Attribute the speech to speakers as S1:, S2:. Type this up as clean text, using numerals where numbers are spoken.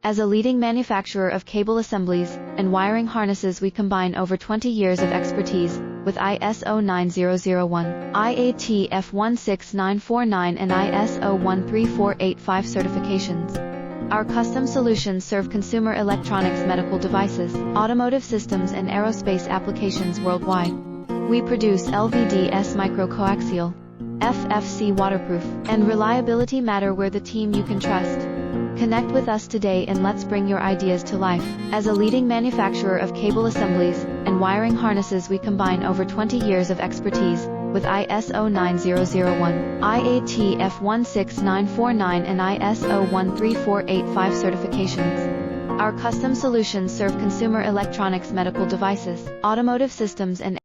S1: As a leading manufacturer of cable assemblies and wiring harnesses, we combine over 20 years of expertise with ISO 9001, IATF 16949 and ISO 13485 certifications. Our custom solutions serve consumer electronics, medical devices, automotive systems and aerospace applications worldwide. We produce LVDS micro-coaxial, FFC waterproof, and reliability matter. We're the team you can trust. Connect with us today and let's bring your ideas to life. As a leading manufacturer of cable assemblies and wiring harnesses, we combine over 20 years of expertise with ISO 9001, IATF 16949 and ISO 13485 certifications. Our custom solutions serve consumer electronics, medical devices, automotive systems and